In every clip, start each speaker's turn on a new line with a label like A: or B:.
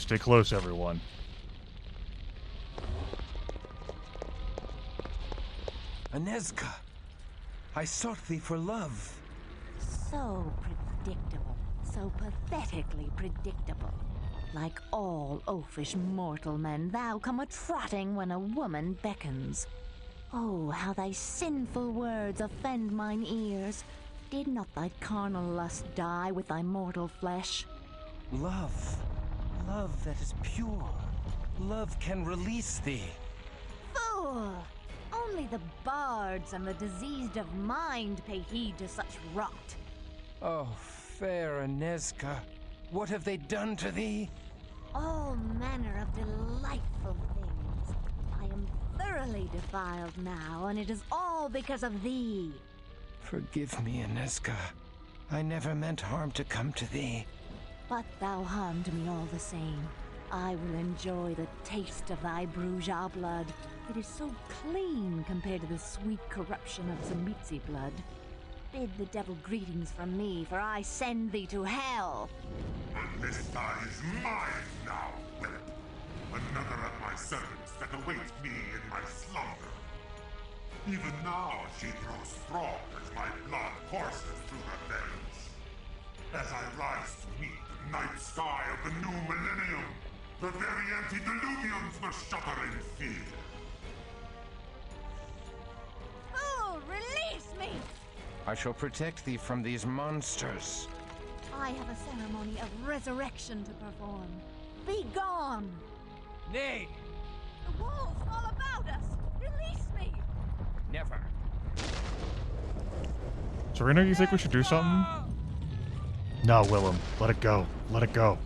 A: Stay close, everyone.
B: Anezka, I sought thee for love.
C: So predictable. So pathetically predictable. Like all oafish mortal men, thou come a-trotting when a woman beckons. Oh, how thy sinful words offend mine ears. Did not thy carnal lust die with thy mortal flesh?
B: Love. Love that is pure. Love can release thee.
C: Fool! Only the bards and the diseased of mind pay heed to such rot.
B: Oh, fair Anezka, what have they done to thee?
C: All manner of delightful things. I am thoroughly defiled now, and it is all because of thee.
B: Forgive me, Anezka. I never meant harm to come to thee.
C: But thou harmed me all the same. I will enjoy the taste of thy Bruja blood. It is so clean compared to the sweet corruption of Tzimisce blood. Bid the devil greetings from me, for I send thee to hell.
D: Anezka is mine now, Willip. Another of my servants that await me in my slumber. Even now she grows strong as my blood courses through her veins. As I rise to meet the night sky of the new millennium, the very antediluvians must shudder in fear.
C: Oh, release me!
B: I shall protect thee from these monsters.
C: I have a ceremony of resurrection to perform. Be gone!
B: Nay!
C: The wolves all about us! Release me!
B: Never.
A: Serena, you think we should do something? No, Willem. Let it go. Let it go.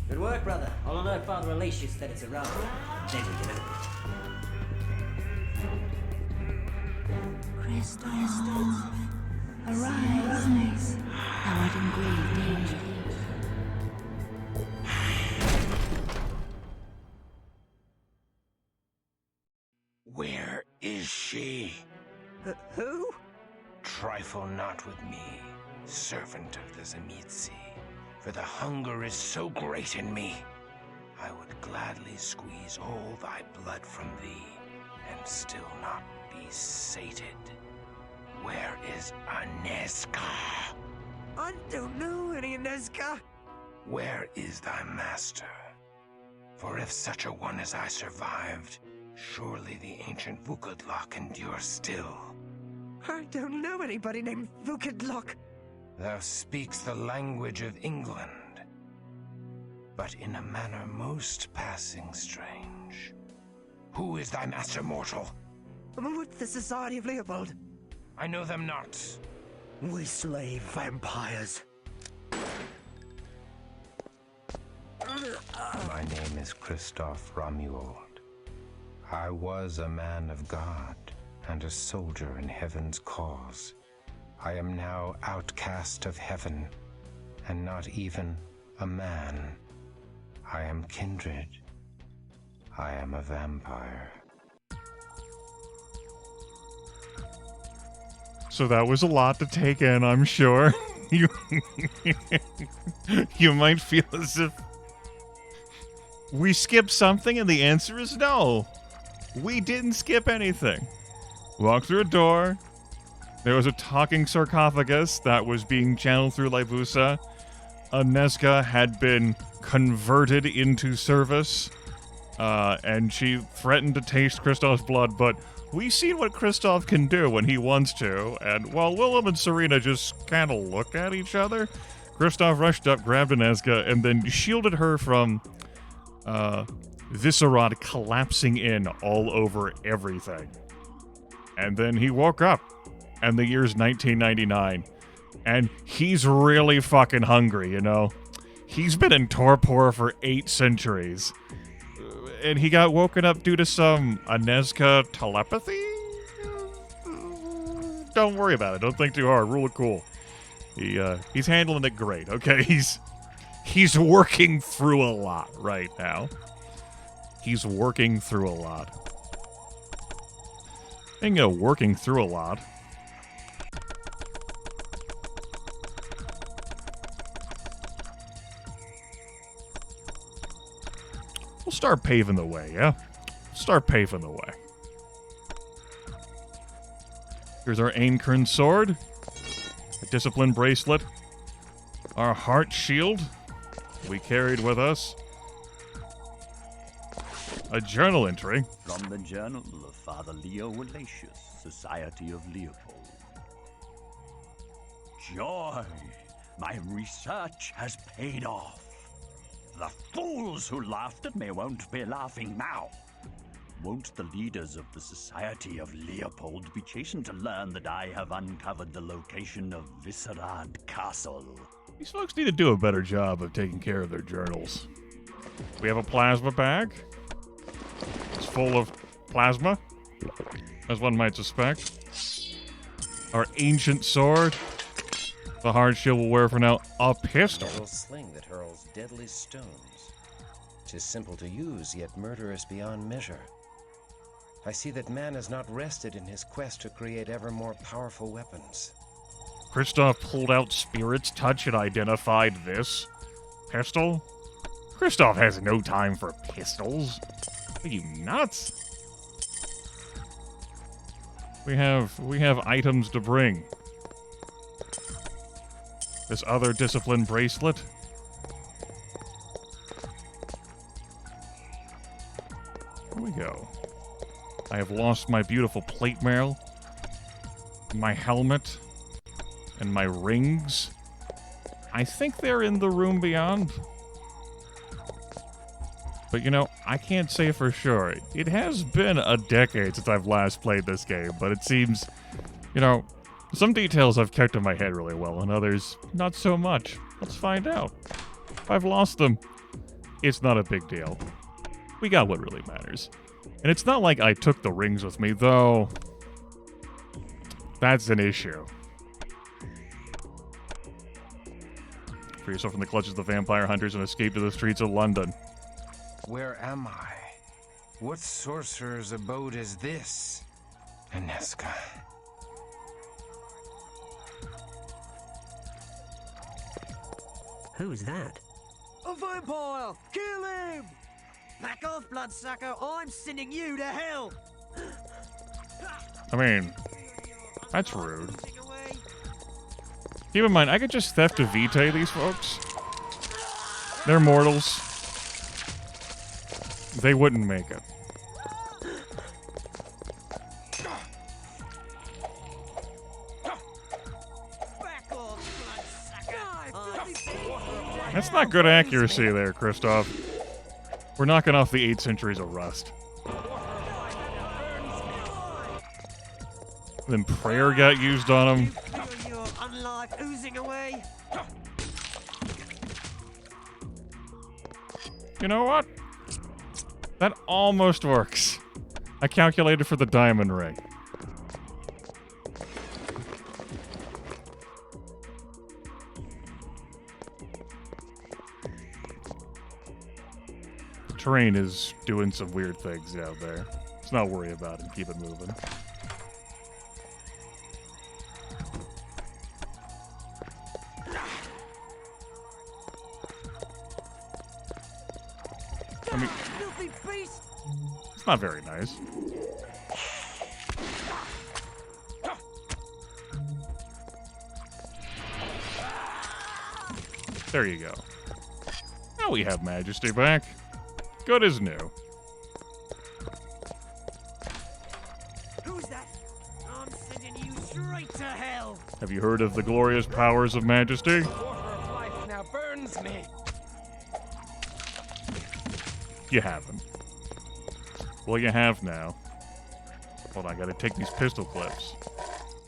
E: Good work, brother. I'll alert Father Alatius that it's around. Then we get over it.
C: Christoph, arise. Thou art in grave danger.
B: Where is she?
E: Who?
B: Trifle not with me, servant of the Tzimisce, for the hunger is so great in me. I would gladly squeeze all thy blood from thee, and still not be sated. Where is Anezka?
E: I don't know any Anezka.
B: Where is thy master? For if such a one as I survived, surely the ancient Vukadlok endures still.
E: I don't know anybody named Vukadlok.
B: Thou speaks the language of England, but in a manner most passing strange. Who is thy master mortal?
E: With the Society of Leopold.
B: I know them not.
E: We slay vampires.
B: My name is Christoph Romuald. I was a man of God and a soldier in heaven's cause. I am now outcast of heaven, and not even a man. I am kindred. I am a vampire.
A: So that was a lot to take in, I'm sure. You, you might feel as if we skipped something, and the answer is no. We didn't skip anything. Walked through a door. There was a talking sarcophagus that was being channeled through Lybusa. Anezka had been converted into service, and she threatened to taste Kristoff's blood, but we've seen what Kristoff can do when he wants to, and while Willem and Serena just kind of looked at each other, Kristoff rushed up, grabbed Anezka, and then shielded her from Viscerod collapsing in all over everything. And then he woke up, and the year's 1999, and he's really fucking hungry, you know? He's been in torpor for 8 centuries. And he got woken up due to some Anezka telepathy? Don't worry about it. Don't think too hard. Rule it cool. He's handling it great, okay? He's working through a lot right now. He's working through a lot. Bingo, working through a lot. We'll start paving the way, yeah? Start paving the way. Here's our Ainkern sword. A discipline bracelet. Our heart shield we carried with us. A journal entry.
F: From the Journal of Father Leo Walatius, Society of Leopold. Joy! My research has paid off. The fools who laughed at me won't be laughing now. Won't the leaders of the Society of Leopold be chastened to learn that I have uncovered the location of Viscerad Castle?
A: These folks need to do a better job of taking care of their journals. We have a plasma bag. It's full of plasma, as one might suspect. Our ancient sword. The hard shield will wear for now. A pistol.
G: A sling that hurls deadly stones. 'Tis simple to use, yet murderous beyond measure. I see that man has not rested in his quest to create ever more powerful weapons.
A: Kristoff pulled out Spirit's Touch and identified this pistol. Kristoff has no time for pistols. Are you nuts? We have items to bring. This other discipline bracelet. Here we go. I have lost my beautiful plate mail, my helmet, and my rings. I think they're in the room beyond. But, you know, I can't say for sure. It has been a decade since I've last played this game, but it seems, you know, some details I've kept in my head really well, and others not so much. Let's find out. If I've lost them, it's not a big deal. We got what really matters. And it's not like I took the rings with me, though. That's an issue. Free yourself from the clutches of the vampire hunters and escape to the streets of London.
B: Where am I? What sorcerer's abode is this? Aneska.
E: Who's that?
H: A vampire! Kill him! Back off, bloodsucker! I'm sending you to hell!
A: I mean, that's rude. Keep in mind, I could just theft to Vitae these folks. They're mortals. They wouldn't make it.
H: Back off, bloodsucker!
A: That's not good accuracy there, Kristoff. We're knocking off the 8 centuries of rust. Then prayer got used on him.
H: Feel your unlife oozing away?
A: You know what? That almost works. I calculated for the diamond ring. The terrain is doing some weird things out there. Let's not worry about it. Keep it moving. I mean,
H: Filthy beast!
A: it's not very nice. There you go. Now we have Majesty back. Good as new.
H: Who's that? I'm sending you straight to hell!
A: Have you heard of the glorious powers of Majesty?
G: Life now burns me.
A: You haven't. Well, you have now. Hold on, I gotta take these pistol clips.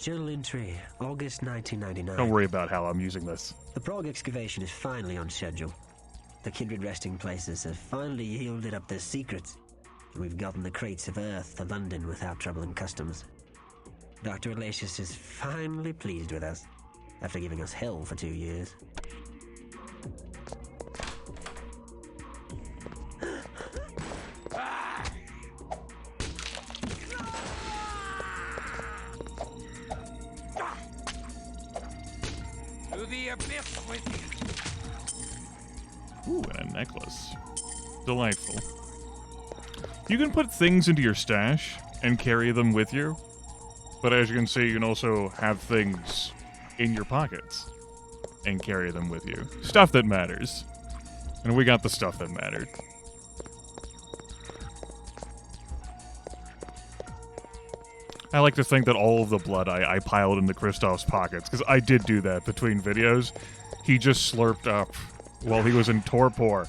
E: Journal entry, August 1999.
A: Don't worry about how I'm using this.
E: The Prague excavation is finally on schedule. The kindred resting places have finally yielded up their secrets, and we've gotten the crates of Earth to London without troubling customs. Dr. Alatius is finally pleased with us, after giving us hell for 2 years.
F: abyss with you.
A: Ooh, and a necklace. Delightful. You can put things into your stash and carry them with you, but as you can see, you can also have things in your pockets and carry them with you. Stuff that matters. And we got the stuff that mattered. I like to think that all of the blood I piled into Kristoff's pockets, because I did do that between videos. He just slurped up while he was in torpor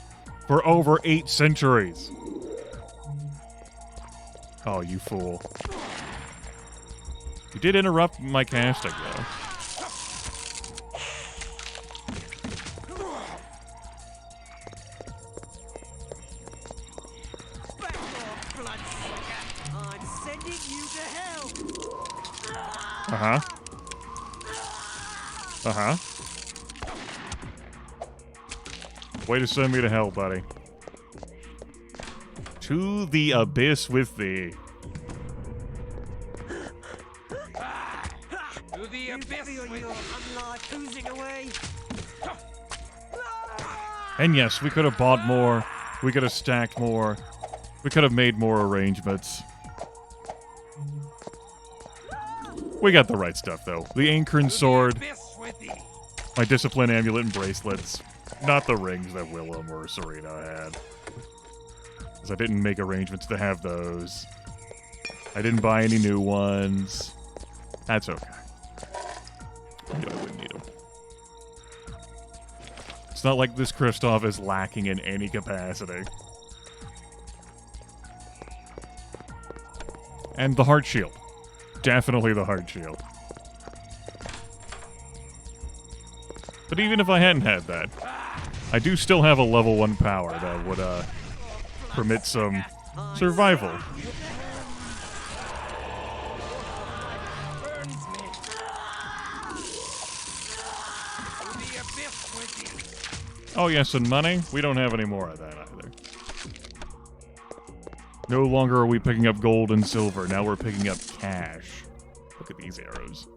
A: for over 8 centuries. Oh, you fool. You did interrupt my casting, though.
H: Back off, bloodsucker! I'm sending you to hell!
A: Uh-huh. Uh-huh. Way to send me to hell, buddy. To the abyss with thee.
F: To the abyss
H: Feel
F: with
H: your unlife oozing away?
A: And yes, we could have bought more. We could have stacked more. We could have made more arrangements. We got the right stuff, though. The Ankern sword, my discipline amulet and bracelets. Not the rings that Willem or Serena had. Because I didn't make arrangements to have those. I didn't buy any new ones. That's okay. I knew I wouldn't need them. It's not like this Kristoff is lacking in any capacity. And the heart shield. Definitely the heart shield. But even if I hadn't had that, I do still have a level 1 power that would permit some survival. Oh yes, and money? We don't have any more of that either. No longer are we picking up gold and silver, now we're picking up cash. Look at these arrows.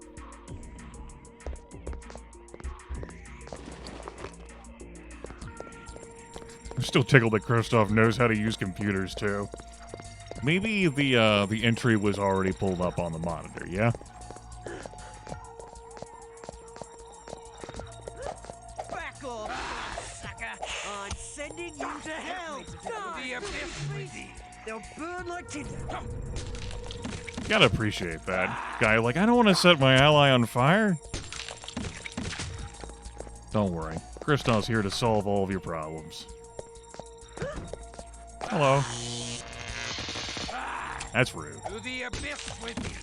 A: I'm still tickled that Kristoff knows how to use computers, too. Maybe the entry was already pulled up on the monitor, yeah?
H: Back off, sucker! I'm sending you to hell! The abyss with thee! They'll burn like tinder!
A: Gotta appreciate that. Guy, like, I don't want to set my ally on fire. Don't worry. Kristoff's here to solve all of your problems. Hello. That's rude.
F: To the abyss with you.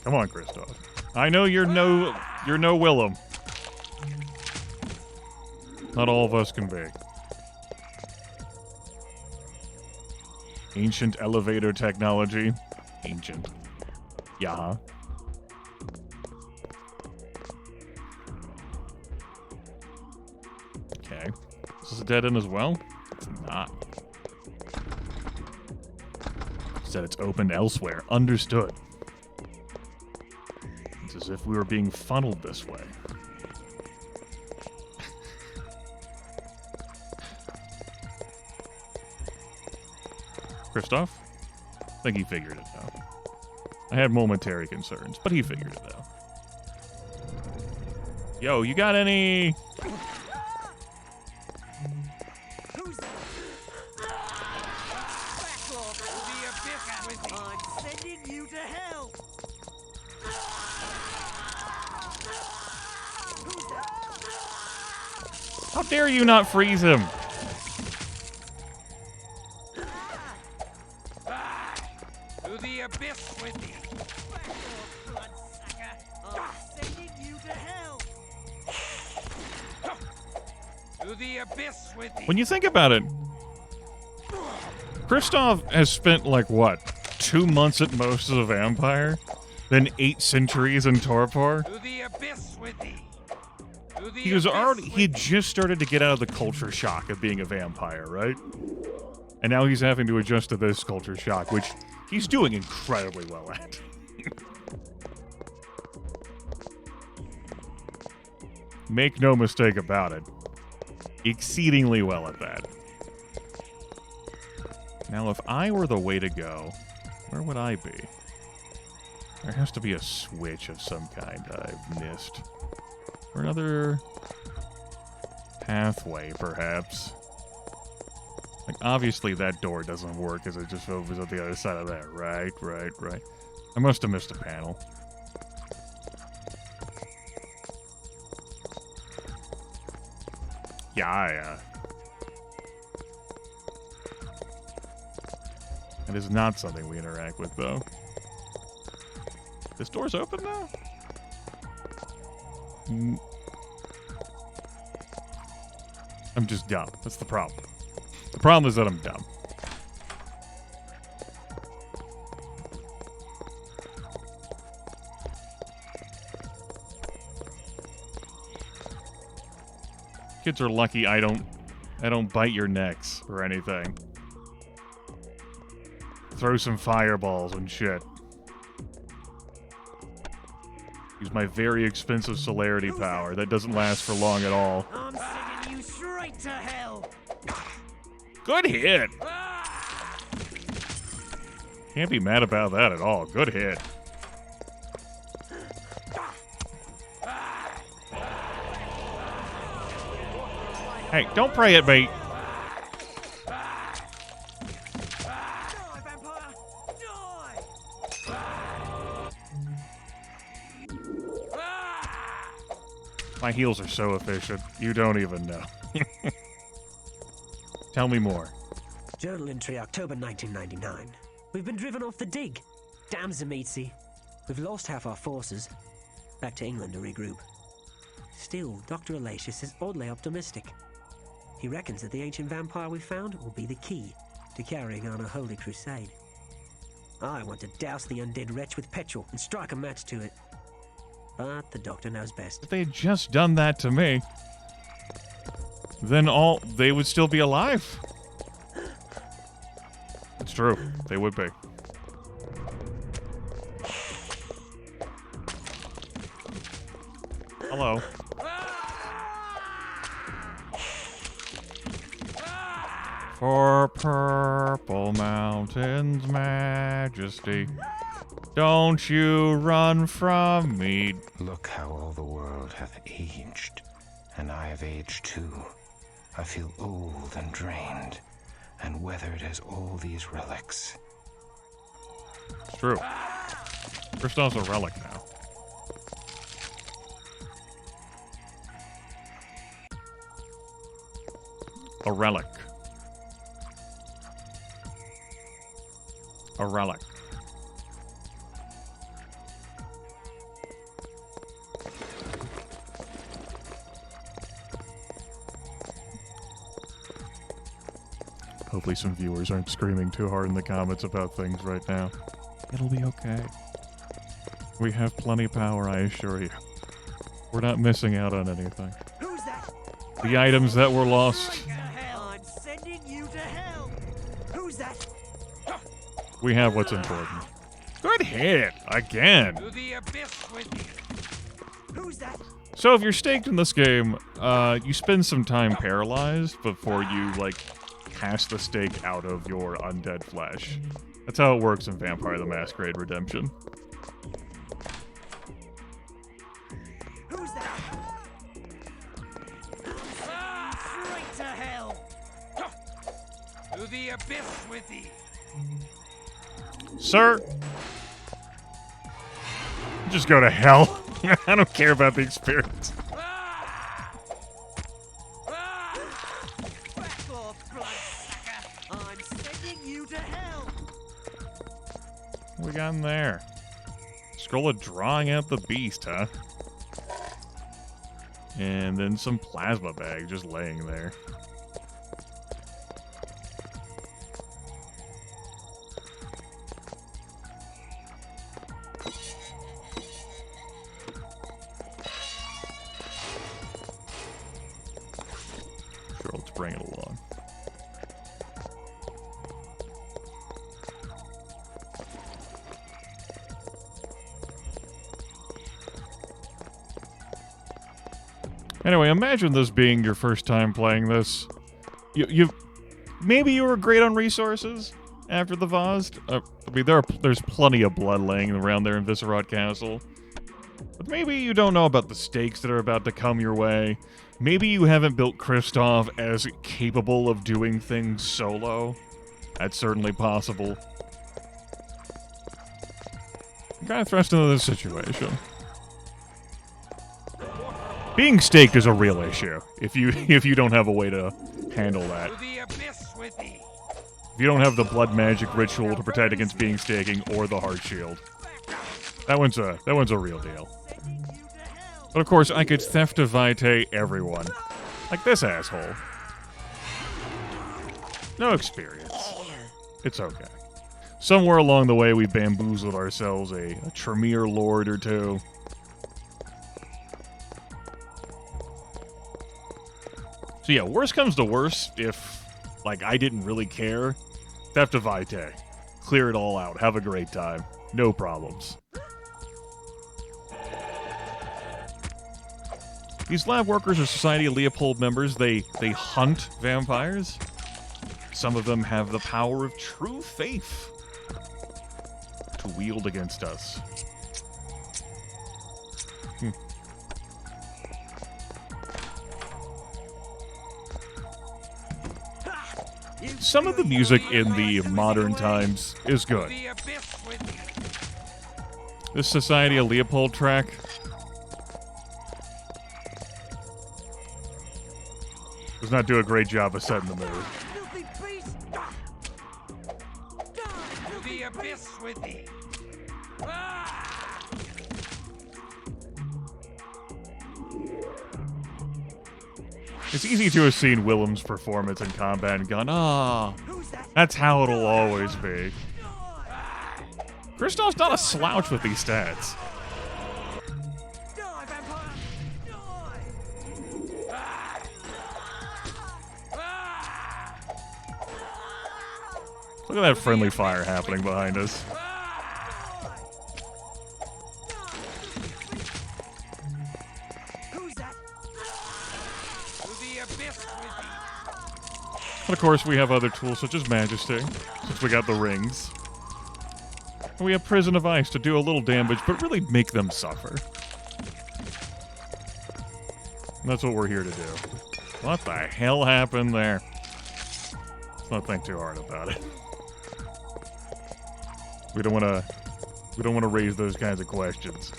A: Come on, Kristoff. I know you're no Willem. Not all of us can be. Ancient elevator technology. Ancient. Yeah. Okay. Is this a dead end as well? It's not. Said it's open elsewhere. Understood. It's as if we were being funneled this way. Kristoff? I think he figured it out. I had momentary concerns, but he figured it out. Yo, you got any...
H: Who's that? Back off! The abyss with thee! I'm sending you to hell! Who's that?
A: How dare you not freeze him?
F: To the abyss with thee.
H: Back off, bloodsucker! I'm sending you to hell!
F: To the abyss with thee.
A: When you think about it, Kristoff has spent, like, what, 2 months at most as a vampire? Then 8 centuries in torpor?
F: To the abyss with thee. To the
A: He was
F: abyss
A: already,
F: with
A: he had
F: thee.
A: just started to get out of the culture shock of being a vampire, right? And now he's having to adjust to this culture shock, which he's doing incredibly well at. Make no mistake about it. Exceedingly well at that. Now, if I were the way to go, where would I be? There has to be a switch of some kind I've missed. Or another pathway, perhaps. Like, obviously that door doesn't work because it just opens up the other side of that. Right. I must have missed a panel. Yeah. It is not something we interact with, though. This door's open now? I'm just dumb. That's the problem. The problem is that I'm dumb. Kids are lucky I don't bite your necks or anything. Throw some fireballs and shit. Use my very expensive celerity power that doesn't last for long at all.
H: I'm sending you straight to hell.
A: Good hit. Can't be mad about that at all. Good hit. Hey, don't pray at me.
H: Die, vampire! Die!
A: My heals are so efficient. You don't even know. Tell me more.
E: Journal entry October 1999. We've been driven off the dig. Damn Zamitzi. We've lost half our forces. Back to England to regroup. Still, Dr. Alatius is oddly optimistic. He reckons that the ancient vampire we found will be the key to carrying on a holy crusade. I want to douse the undead wretch with petrol and strike a match to it. But the doctor knows best.
A: If they had just done that to me, then they would still be alive. It's true. They would be. Hello. For Purple Mountain's majesty, don't you run from me.
B: Look how all the world hath aged, and I have aged too. I feel old and drained, and weathered as all these relics.
A: It's true. Kristoff's a relic now. A relic. A relic. Hopefully some viewers aren't screaming too hard in the comments about things right now. It'll be okay. We have plenty of power, I assure you. We're not missing out on anything.
H: Who's that?
A: The items that were lost,
H: Straight to hell. I'm sending you to hell. Who's that?
A: we have what's important. Good hit! Again!
H: To the abyss with you. Who's that?
A: So if you're staked in this game, you spend some time paralyzed before you, like, cast the stake out of your undead flesh. That's how it works in Vampire the Masquerade Redemption.
H: Who's that? Straight to hell. To the abyss with thee.
A: Sir! Just go to hell. I don't care about the experience.
H: Back off, bloodsucker. I'm sending you to hell.
A: What we got in there? Scroll of drawing out the beast, huh? And then some plasma bag just laying there. Sure, let's bring it along. Anyway, imagine this being your first time playing this. Maybe you were great on resources after the Vozd. I mean, there's plenty of blood laying around there in Viscerot Castle. But maybe you don't know about the stakes that are about to come your way. Maybe you haven't built Kristoff as capable of doing things solo. That's certainly possible. You're kind of thrust into this situation. Being staked is a real issue if you don't have a way to handle that. If you don't have the blood magic ritual to protect against being staking or the heart shield. That one's a real deal. But of course, I could theft to Vitae everyone. Like this asshole. No experience. It's okay. Somewhere along the way, we bamboozled ourselves a Tremere Lord or two. So yeah, worst comes to worst if, like, I didn't really care. Theft of Vitae. Clear it all out. Have a great time. No problems. These lab workers are Society of Leopold members. They hunt vampires. Some of them have the power of true faith to wield against us. Some of the music in the modern times is good. This Society of Leopold track does not do a great job of setting the mood. It's easy to have seen Willem's performance in combat and gone, that's how it'll always be. Kristoff's not a slouch with these stats. Look at that friendly fire happening behind us. And of course, we have other tools such as Majesty, since we got the rings. And we have Prison of Ice to do a little damage, but really make them suffer. And that's what we're here to do. What the hell happened there? Let's not think too hard about it. We don't want to raise those kinds of questions.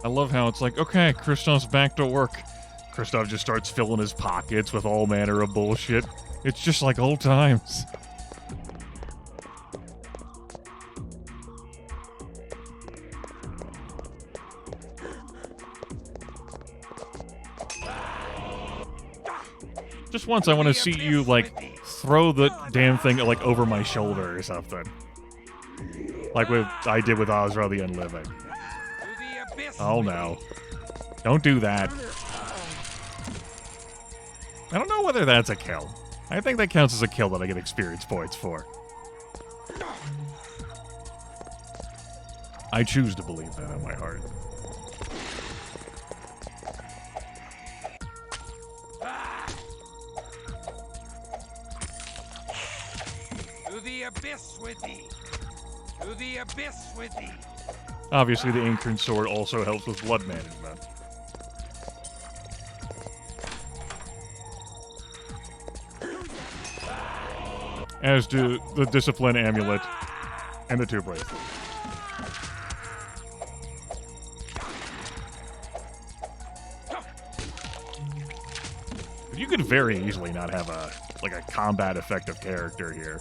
A: I love how it's like, okay, Kristoff's back to work. Kristoff just starts filling his pockets with all manner of bullshit. It's just like old times. Just once I want to see you, like, throw the damn thing, like, over my shoulder or something. Like I did with Ozra the Unliving. Oh no. Don't do that. I don't know whether that's a kill. I think that counts as a kill that I get experience points for. I choose to believe that in my heart.
H: To the abyss with thee! To the abyss with thee!
A: Obviously, the Ancient Sword also helps with blood management. As do the Discipline Amulet and the 2 bracelets. But you could very easily not have a combat effective character here.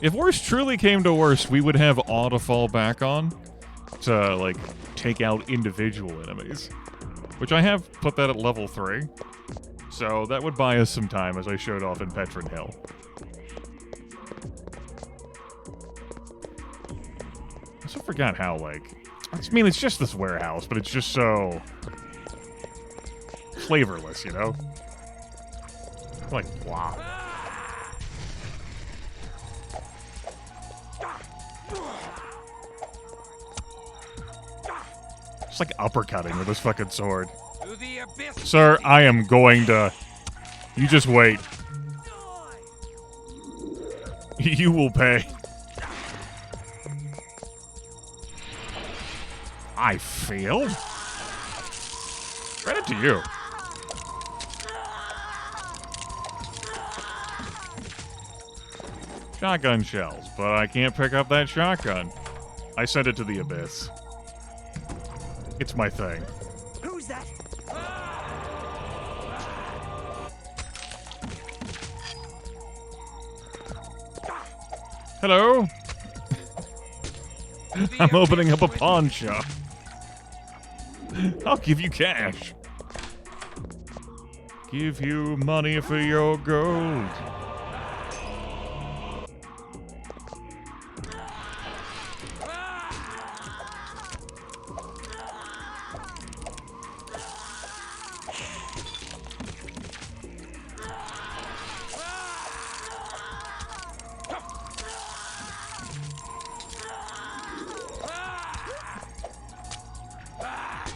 A: If worst truly came to worst, we would have awe to fall back on to, like, take out individual enemies. Which I have put that at level 3. So that would buy us some time, as I showed off in Petrin Hill. I also forgot how, like... I mean, it's just this warehouse, but it's just so... flavorless, you know? Like, blah. It's like uppercutting with this fucking sword.
H: To the abyss.
A: Sir, I am going to... You just wait. You will pay. I failed? Credit to you. Shotgun shells, but I can't pick up that shotgun. I sent it to the abyss. It's my thing.
H: Who's that?
A: Hello? I'm opening up a pawn shop. I'll give you cash. Give you money for your gold.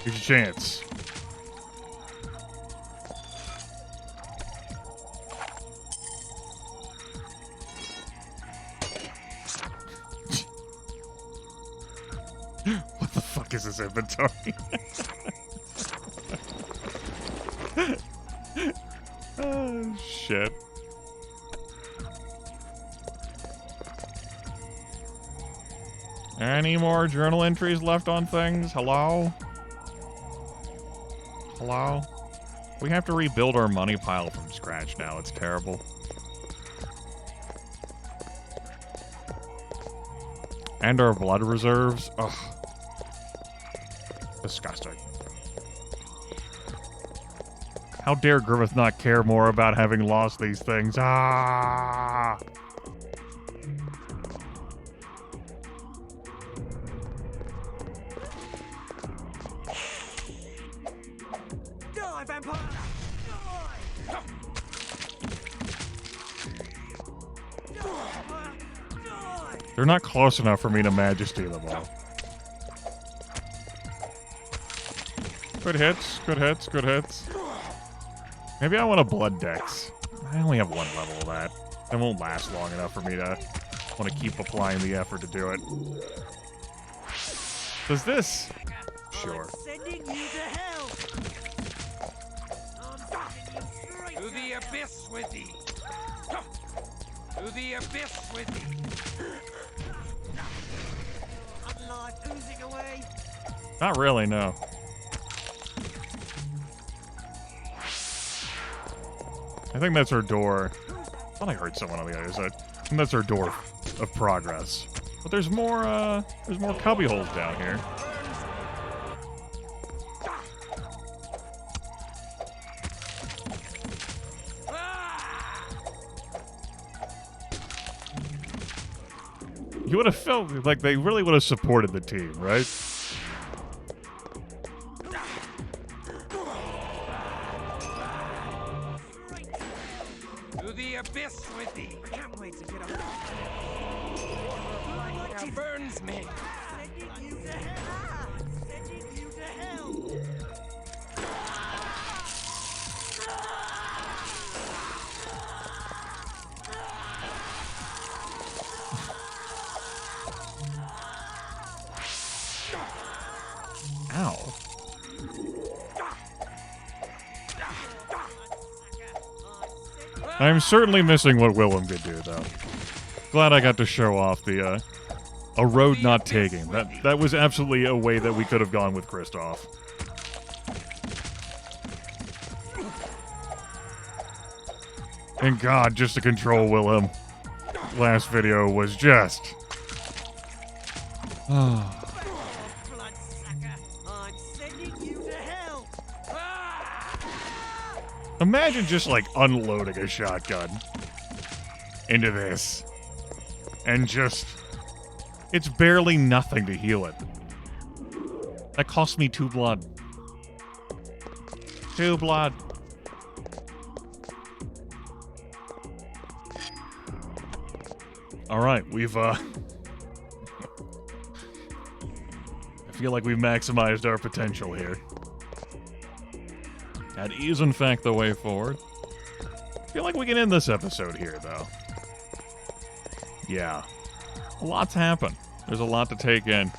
A: Here's your chance. What the fuck is this inventory? Oh, shit. Any more journal entries left on things? Hello? Hello? We have to rebuild our money pile from scratch now. It's terrible. And our blood reserves. Ugh. Disgusting. How dare Grimith not care more about having lost these things? Ah!
H: Die, vampire! Die! Die!
A: They're not close enough for me to majesty them all. Good hits, good hits, good hits. Maybe I want a blood dex. I only have one level of that. It won't last long enough for me to want to keep applying the effort to do it. Does this? Sure.
H: Sending you to hell! I'm sending you straight to the abyss with thee! To the abyss with thee! Unlife oozing away!
A: Not really, no. I think that's our door. I thought I heard someone on the other side. I think that's our door of progress. But there's more cubby holes down here. You would have felt like they really would have supported the team, right?
H: To the abyss with thee! I can't wait to get up. It burns me! Sending you to hell! Sending you to hell!
A: Ow. I'm certainly missing what Willem could do, though. Glad I got to show off the, a road not taking. That was absolutely a way that we could have gone with Kristoff. And God, just to control Willem. Last video was just...
H: Bloodsucker! I'm sending you to hell!
A: Imagine just, like, unloading a shotgun into this. And just... It's barely nothing to heal it. That cost me 2 blood. 2 blood. Alright, we've, feel like we've maximized our potential here. That is, in fact, the way forward. I feel like we can end this episode here, though. Yeah. A lot's happened. There's a lot to take in.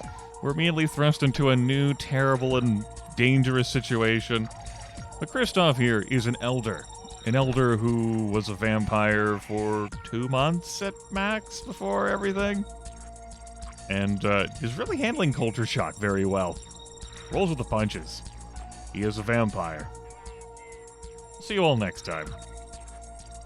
A: We're immediately thrust into a new, terrible, and dangerous situation. But Kristoff here is an elder. An elder who was a vampire for 2 months at max before everything. And is really handling culture shock very well. Rolls with the punches. He is a vampire. See you all next time.